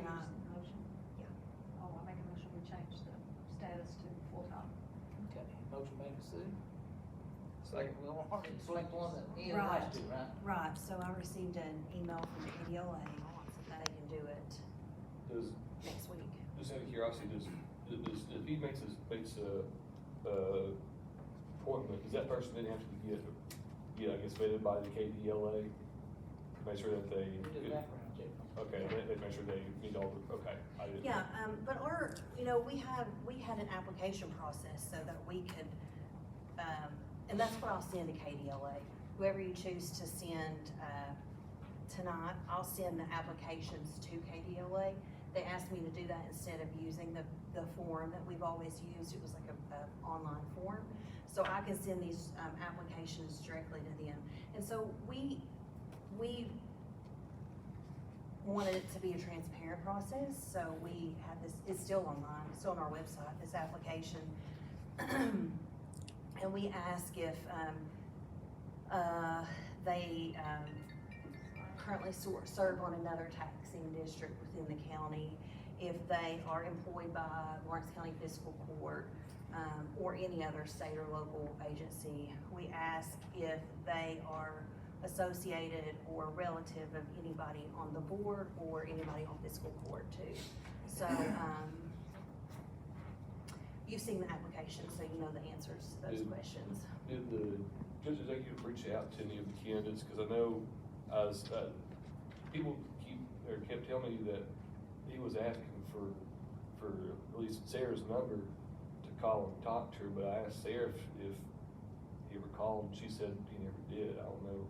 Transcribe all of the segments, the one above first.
I, Motion? Yeah. Oh, I make a motion, we change the status to full-time. Okay, motion made by Sue. Second, we want to select one that he and Right. last two, right? right, so I received an email from the ADLA that they can do it Does, next week. just out of curiosity, if he makes appointment, does that person then have to get, I guess, vetted by the KDLA? To make sure that they. We do background check. Okay, they make sure they meet all the, okay. I didn't- Yeah, but we had an application process so that we could, and that's what I'll send to KDLA. Whoever you choose to send, tonight, I'll send the applications to KDLA. They asked me to do that instead of using the form that we've always used. It was like a online form. So I can send these, applications directly to them. And so we wanted it to be a transparent process, so we had this, it's still online, it's still on our website, this application. And we ask if, they, currently serve on another taxing district within the county, if they are employed by Lawrence County Fiscal Court, or any other state or local agency. We ask if they are associated or relative of anybody on the board or anybody on fiscal court too. So, you've seen the application, so you know the answers to those questions. Did the judge executive reach out to any of the candidates? Cause I know, people kept telling me that he was asking for at least Sarah's number to call and talk to her, but I asked Sarah if he ever called, and she said he never did. I don't know.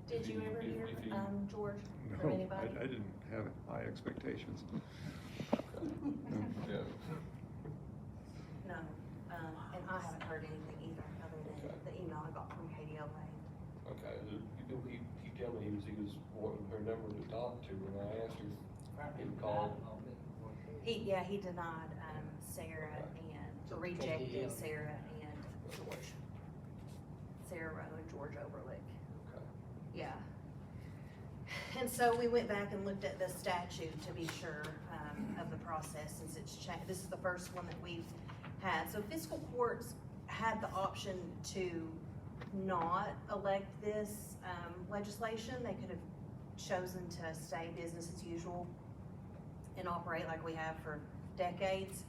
Did you ever If hear, he- George, No, from anybody? I didn't have high expectations. Yeah. No, and I haven't heard anything either, other than Okay. the email I got from KDLA. Okay, he told me he was wanting her number to talk to, and I asked her, Probably He called. died a little bit before he- He denied, Sarah and rejected Sarah and George. Sarah Rowe and George Overlick. okay. Yeah. And so we went back and looked at the statute to be sure, of the process, since it's changed. This is the first one that we've had. So fiscal courts had the option to not elect this, legislation. They could have chosen to stay business as usual and operate like we have for decades.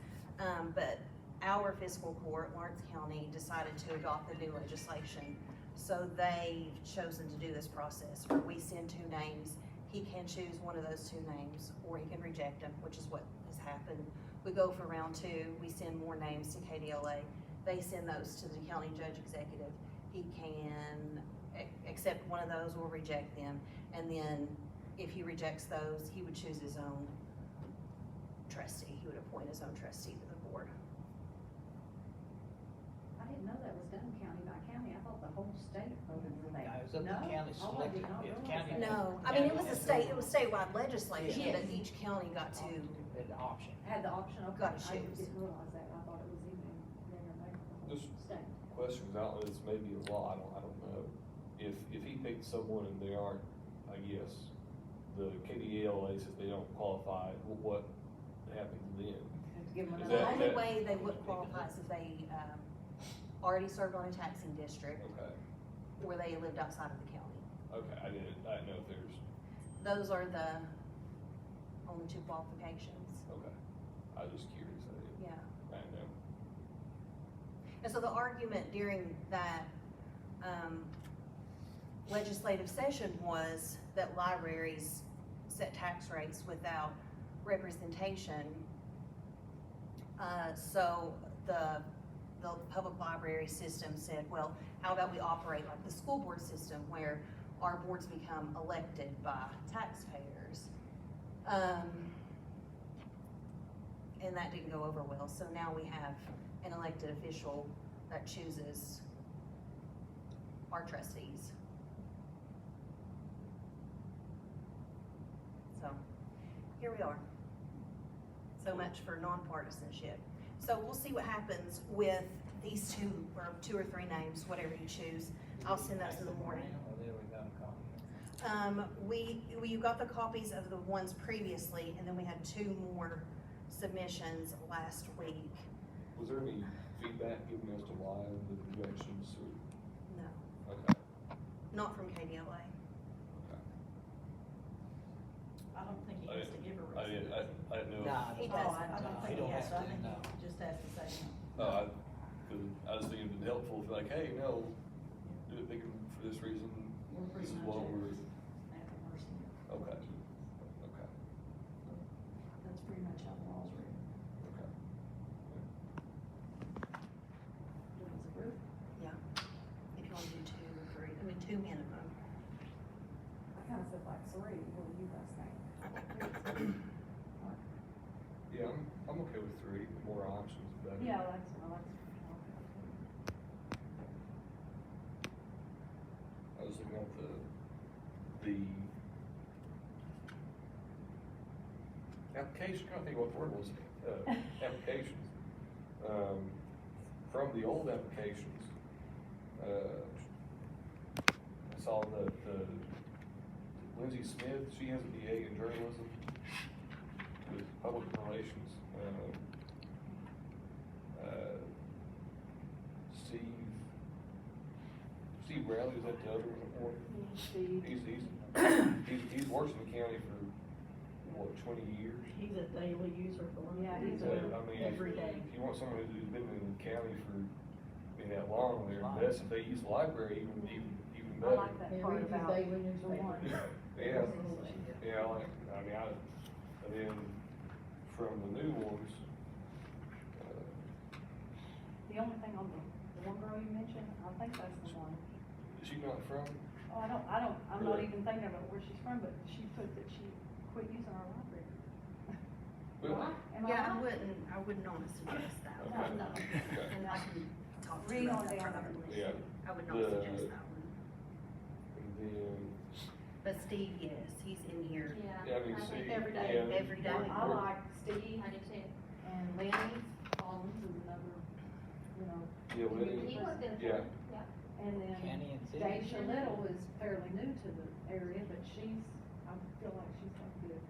But our fiscal court, Lawrence County, decided to adopt the new legislation. So they've chosen to do this process where we send two names. He can choose one of those two names, or he can reject them, which is what has happened. We go for round two, we send more names to KDLA. They send those to the county judge executive. He can accept one of those or reject them. And then if he rejects those, he would choose his own trustee. He would appoint his own trustee to the board. I didn't know that was done county by county. I thought the whole state voted for that. No, it was up to the county Oh, I did selecting. not If realize county- that. No, I mean, it was a state, it was statewide legislation, Yes. but each county got to, The option. Had the option, okay. Gotta I choose. didn't realize that. I thought it was even there or there for the This- whole state. Questions, I don't know, this may be a law, I don't know. If he picked someone and they aren't, I guess, the KDLA says they don't qualify, what happens then? Have to give them Is the another. only way they would qualify is if they, already served on a taxing district, Okay, or they lived outside of the county. okay, I didn't know if there's, Those are the only two qualifications, okay, I was just curious, yeah. I didn't know. And so the argument during that, legislative session was that libraries set tax rates without representation. So the public library system said, well, how about we operate like the school board system where our boards become elected by taxpayers? And that didn't go over well, so now we have an elected official that chooses our trustees. So, here we are. So much for nonpartisanship. So we'll see what happens with these two or three names, whatever you choose. I'll send those in the morning. Or they already got a copy. You got the copies of the ones previously, and then we had 2 more submissions last week. Was there any feedback given as to why the projections or? No, Okay, not from KDLA. okay. I don't think he has to give a I reason. didn't know. Nah. He Oh, does, I I don't don't- think you he don't has to, I have to, think no. he just has to say no. I was thinking it'd been helpful if like, hey, no, do it bigger for this reason, We're this pretty is much what we're, at the mercy of. okay, okay, That's pretty much how the law's written. okay. It was approved. Yeah. If you wanna do 2 or 3, I mean, 2 minimum. I kinda said like 3, what do you guys think? Yeah, I'm okay with 3, the more options, the better. Yeah, I like. I was looking at the application, I can't think what the word was, applications. From the old applications, I saw that, Lindsay Smith, she has a BA in journalism with public relations. Steve Rowley, is that the other one? Steve. He's worked in the county for, what, 20 years? He's a daily user for one. Yeah, he's So, I mean, every day. if you want someone who's been in the county for, that long, they're best if they use the library, even I better. like that Yeah, part read his about daily newspaper. one. Yeah, and then from the new ones, The only thing on the one girl you mentioned, I think that's the one. is she not from? Oh, I'm not Really? even thinking about where she's from, but she put that she quit using our library. Really? Am I Yeah, right? I wouldn't wanna suggest that Okay. one. No. Okay. And I can talk to Read you on about that down privately. there. I would not The- suggest that one. And then, But Steve, yes, he's in here. yeah, I mean, see. every day, yeah, every day. I like Steve I do too. and Lenny Collins is another, you know, Yeah, Lenny. He worked in the Yeah. county, yeah. and then County and city. Daisha Little is fairly new to the area, but I feel like she's got good,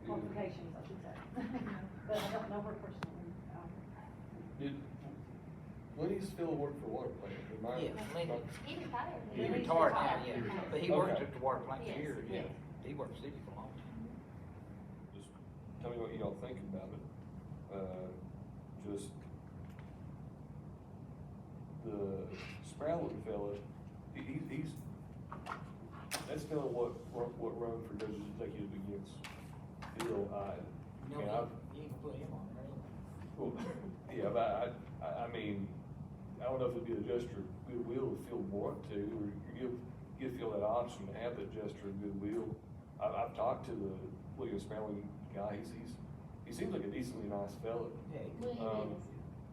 qualifications, I should say. But I don't know her personally. Did Lenny still work for water plant? Am I- Yeah, Lenny. He retired. He Lenny's retired now, retired. yeah, but he worked Okay. at the water plant for Yes, years, yeah. yes. He worked for city for a long time. Just tell me what y'all think about it. Just the Sproutlin fella, he's, that's still what run for judges executive against Bill. You mean, know, I've- you ain't gonna put him on there. Well, yeah, but I mean, I don't know if it'd be a gesture of goodwill if Phil want to, or give Phil that option to have that gesture of goodwill. I've talked to the William Sprouling guy, he seems like a decently nice fellow. Yeah, Well, he Um, is.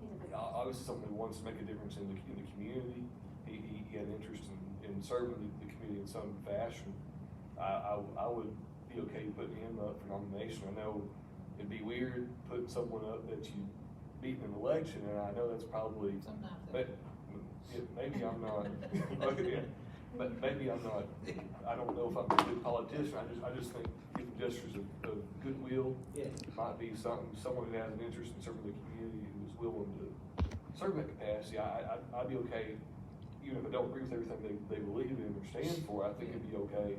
He's a good. Obviously, someone who wants to make a difference in the community. He had an interest in serving the community in some fashion. I would be okay putting him up for nomination. I know it'd be weird putting someone up that you beat in an election, and I know that's probably, sometimes. but, yeah, maybe I'm not, yeah, but maybe I'm not, I don't know if I'm a good politician. I just think giving gestures of goodwill Yeah. might be someone who has an interest in serving the community, who's willing to serve in that capacity. I'd be okay, even if I don't agree with everything they believe in or stand for. I think it'd be okay,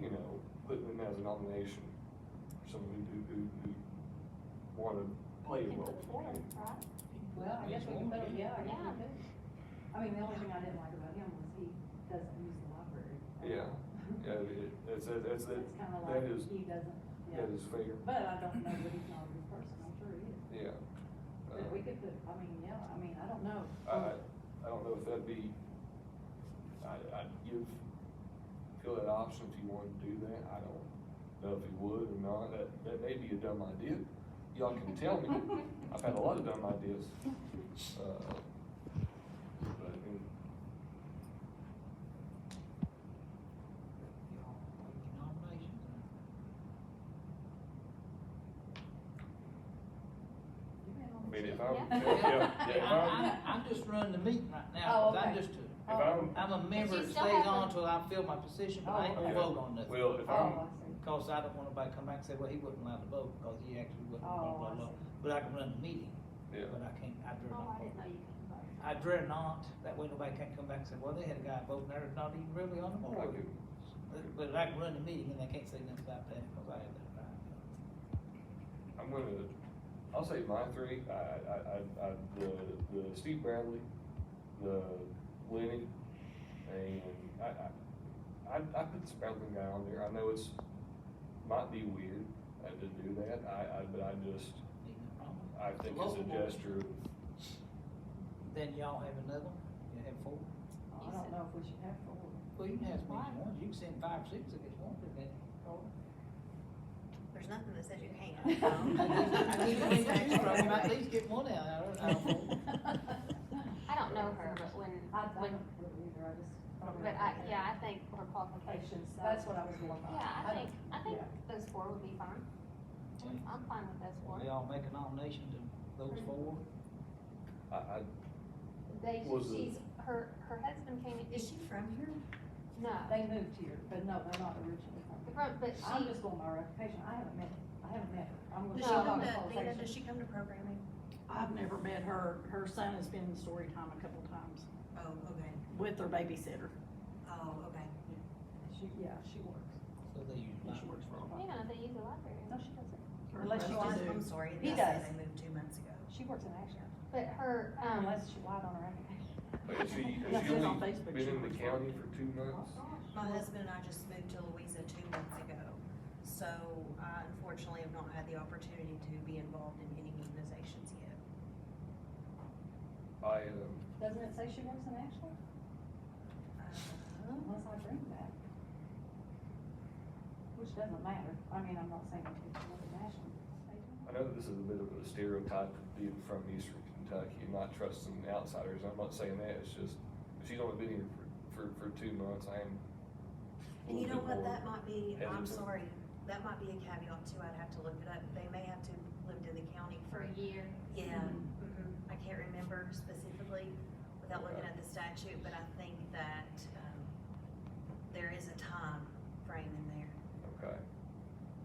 you know, putting them as a nomination for someone who wanna play a Can role. put four, right? Well, I guess we can put him, yeah, I guess we Yeah. could. I mean, the only thing I didn't like about him was he doesn't use the library. Yeah, yeah, that's It's kinda that like is, he doesn't, yeah. that is fair. But I don't know that he's not a good person, I'm sure he is. Yeah. But we could put, I mean, I don't know. I don't know if that'd be, I'd give Phil that option if he wanted to do that. I don't know if he would or not. That may be a dumb idea. Y'all can tell me. I've had a lot of dumb ideas. But, I mean, Nominations. You been on I mean, the if show. I'm, Yeah. yeah, if I'm, I'm just running the meeting right Oh, now, 'cause I'm okay. just I'm a member you that still stays have on to- till I fill my position, but I ain't gonna Okay. vote on nothing. Well, if Oh, I'm, I see. Cause I don't want nobody to come back and say, well, he wasn't allowed to vote, because he actually wasn't, blah, Oh, blah, I blah. see. But I can run the meeting, yeah, but I can't, I dare Oh, not I didn't vote. know you could vote. I dare not, that way nobody can't come back and say, well, they had a guy voting there, that's not even really on the I board. could, But I can run the meeting and they can't say nothing about that, cause I have that right. I'm gonna, I'll say my three, the Steve Bradley, the Lenny, and I put the Sprouting guy on there. I know it's, might be weird to do that, but I just, Ain't no problem. I think it's Local a board. gesture. Then y'all have another one, you have four? I don't know if we should have four. Well, you can have as many as one, you can send 5, 6 if it's one, but then. There's nothing that says you can't. I need to win extra, you might at least get one out of four. I don't know her, but when, I when, don't really either, I just. but I think her qualifications. That's what I was going by. Yeah, I think yeah. those 4 would be fine. I'm fine with those 4. We all make a nomination to those 4. She's, her husband came, Is she from here? no, They moved here, but no, they're not originally from here. but I'm she, just going by reputation, I haven't met her, I'm Does gonna she go come by to, Nina, qualifications. does she come to programming? I've never met her. Her son has been in story time a couple times Oh, okay. with their babysitter. Oh, okay. She works. So they use She works for them. yeah, they use the library. No, she doesn't. Unless She you Oh, just- do. I'm sorry. He They said does. they moved 2 months ago. She works in Action, But her, unless she lied on her application. Has she Yeah, she's on only Facebook, been she in the works county for for 2 months? My husband and I just moved to Louisa 2 months ago, so I unfortunately have not had the opportunity to be involved in any organizations yet. Doesn't it say she works in Action? Unless I bring that. Which doesn't matter, I mean, I'm not saying that people work in Action. I know that this is a bit of a stereotype of being from Eastern Kentucky and not trusting outsiders. I'm not saying that, it's just, she's only been here for 2 months, I am. a And you know little bit what, that more might be, I'm hesitant. sorry, that might be a caveat too, I'd have to look it up. They may have to lived in the county for a year. Yeah, I can't remember specifically without looking at the statute, but I think that, there is a time frame in there. Okay,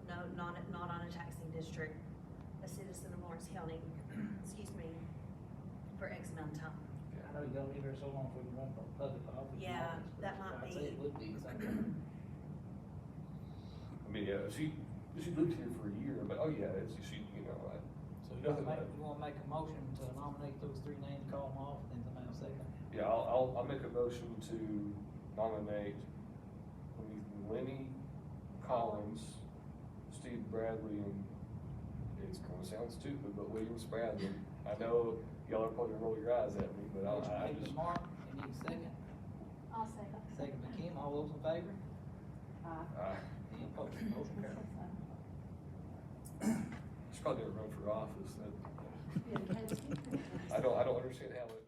No, not on a taxing district, a citizen of Lawrence County, excuse me, for X amount of time. I know you don't live here so long before you run for public office. and Yeah, all this, that but might I'd say be. it would be something. I mean, yeah, she lived here for a year, but, oh yeah, it's, she, you know, So you Nothing wanna make, bad. you wanna make a motion to nominate those 3 names, call them off, and then somebody else second? yeah, I'll make a motion to nominate Lenny Collins, Steve Bradley, and it's gonna sound stupid, but William Bradley. I know y'all are probably gonna roll your eyes at me, but Motion I made by just, Mark, you need a second, I'll second. second by Kim, all those in favor? Any opposed, motion carried. she's probably never run for office, that, I don't understand how it.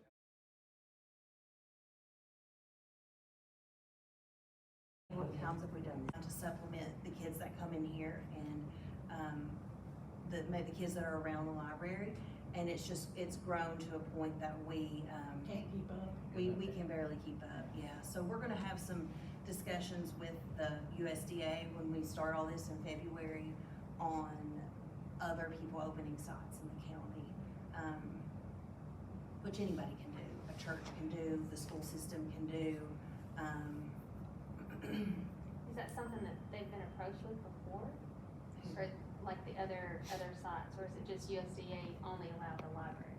What times have we done to supplement the kids that come in here and, maybe the kids that are around the library? And it's grown to a point that we, Can't keep up. we can barely keep up, yeah. So we're gonna have some discussions with the USDA when we start all this in February on other people opening sites in the county. Which anybody can do, a church can do, the school system can do. Is that something that they've been approached with before? Or like the other sites, or is it just USDA only allowed the library?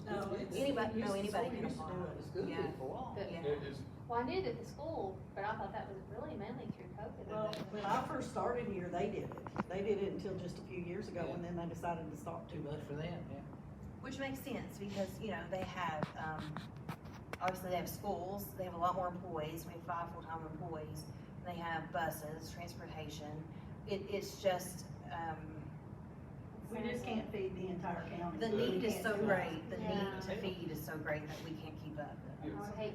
No, It's- anybody, used to- anybody can used to apply. do it. It's good Yeah. for a while. But- Yeah. It is, Well, I knew that the school, but I thought that was really mainly through COVID. Well, when I first started here, they did it. They did it until just a few years ago, and then they decided to stop Too doing much it. for them, yeah. Which makes sense, because, you know, they have, obviously they have schools, they have a lot more employees, we have 5 full-time employees. They have buses, transportation, it's just, We just can't feed the entire county. the We need is can't so do it. great, the Yeah. need to feed is so great that we can't keep up. I would hate.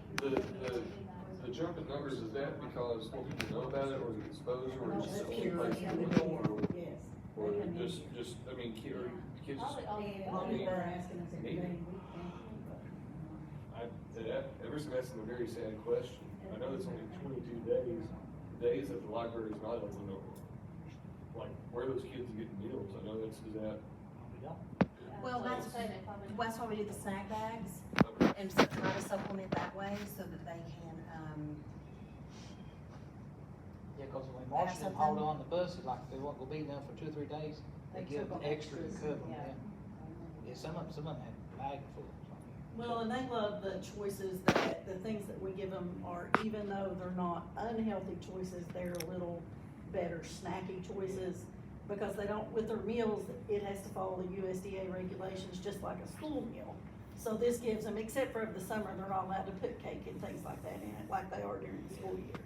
the jump in numbers, is that because more people know about it, or is it exposure, or No, just it's the pure place in the people door, go, yes. or They can just, use it. I mean, or kids just, Probably all the Well, Yeah. they're asking us every day, we can't keep up. Ever since asking a very sad question, I know it's only 22 days, the days that the library is not open, like, where are those kids getting meals? I know is that, Well, that's why we do the snack bags, and so try to supplement that way so that they can, Yeah, cause when Marshall something. hauled on the buses, like they won't go be there for 2 or 3 days, they They give took on extra to extras, cover them, yeah. yeah. Yeah, some of them had bag full. Well, and they love the choices that, the things that we give them are, even though they're not unhealthy choices, they're a little better snacky choices. Because they don't, with their meals, it has to follow the USDA regulations, just like a school meal. So this gives them, except for the summer, they're not allowed to put cake and things like that in it, like they are during the school year.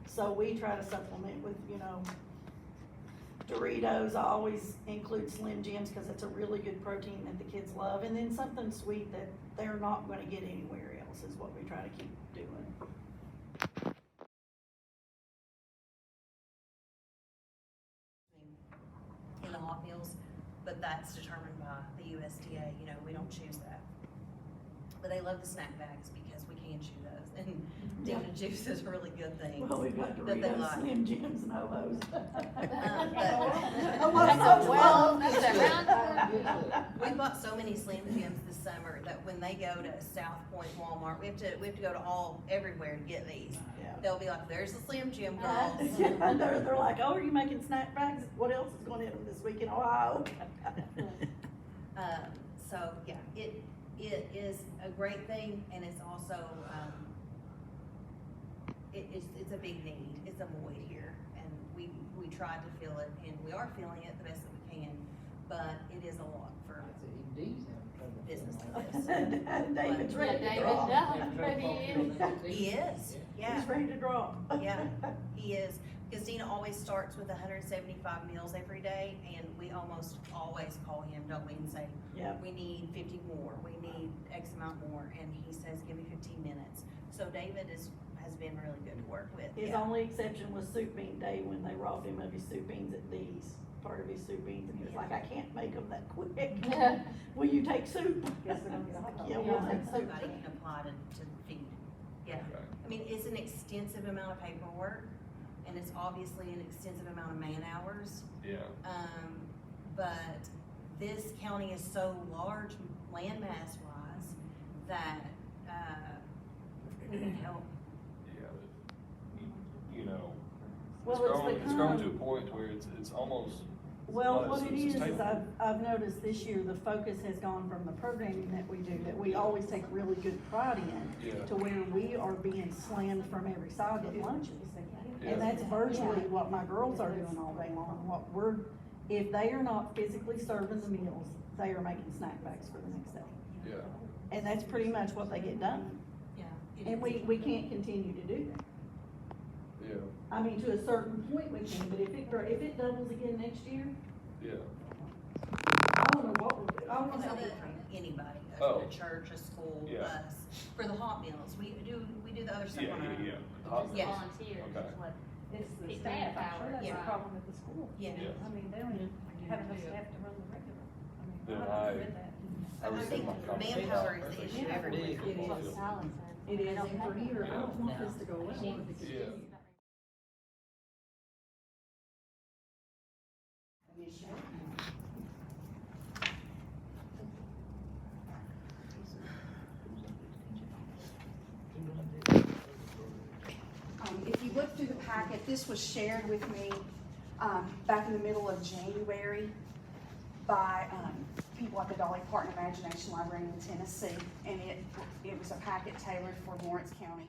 So we try to supplement with, Doritos. I always include Slim Jims, cause it's a really good protein that the kids love, and then something sweet that they're not gonna get anywhere else is what we try to keep doing. in the hot meals, but that's determined by the USDA, we don't choose that. But they love the snack bags because we can chew those, and Dina Juice is a really good thing. Well, we've got that they Doritos, like. Slim Jims, and O's. We bought so many Slim Jims this summer that when they go to South Point Walmart, we have to go to everywhere to get these. Yeah. They'll be like, there's the Slim Jim girls. Yeah, they're like, oh, are you making snack bags? What else is going in them this week in Ohio? So, yeah, it is a great thing, and it's also, it's a big need, it's a void here, and we try to fill it, and we are filling it the best that we can, but it is a lot for Even D's in business them. to this. David's ready to David draw. does. He is, yeah. He's ready to draw. Yeah, he is, because Dina always starts with 175 meals every day, and we almost always call him, don't we, and say, Yeah. we need 50 more, we need X amount more, and he says, give me 15 minutes. So David has been really good to work with. His Yeah. only exception was soup bean day when they robbed him of his soup beans at D's, part of his soup beans, and he was like, I can't make them that quick. Will you take soup? Guess they're gonna get a hot dog. Yeah, we'll take soup. Somebody can apply to feed, yeah. Okay. I mean, it's an extensive amount of paperwork, and it's obviously an extensive amount of man hours. yeah. But this county is so large landmass wise that, we need help. Yeah, but, Well, it's grown to a point where it's almost. Well, not what as it is sustainable. I've noticed this year, the focus has gone from the programming that we do, that we always take really good pride in, Yeah. to where we are being slammed from every side at lunches. Yeah. And that's virtually what my girls are doing all day long. If they are not physically serving the meals, they are making snack bags for the next day. Yeah, And that's pretty much what they get done. Yeah. it And is. we can't continue to do that. yeah, I mean, to a certain point we can, but if it doubles again next year, yeah. I don't know what we'll do. I don't It's know. not from anybody, Oh. a church, a school, Yeah. us, for the hot meals, we do the other stuff Yeah, on our own. yeah. Hot Yeah. meals. Volunteers, Okay. is what, It's the It's staff, I'm sure manpower, that's yeah. a problem at the school. Yeah. Yeah. I mean, they don't even have enough staff to run the regular. Then I read that. I I think manpower is the issue everywhere. It is. Allison. It is, They don't and for have here, I it. don't want this to go away. I want it to She's- Yeah. If you look through the packet, this was shared with me back in the middle of January by people at the Dolly Parton Imagination Library in Tennessee, and it was a packet tailored for Lawrence County.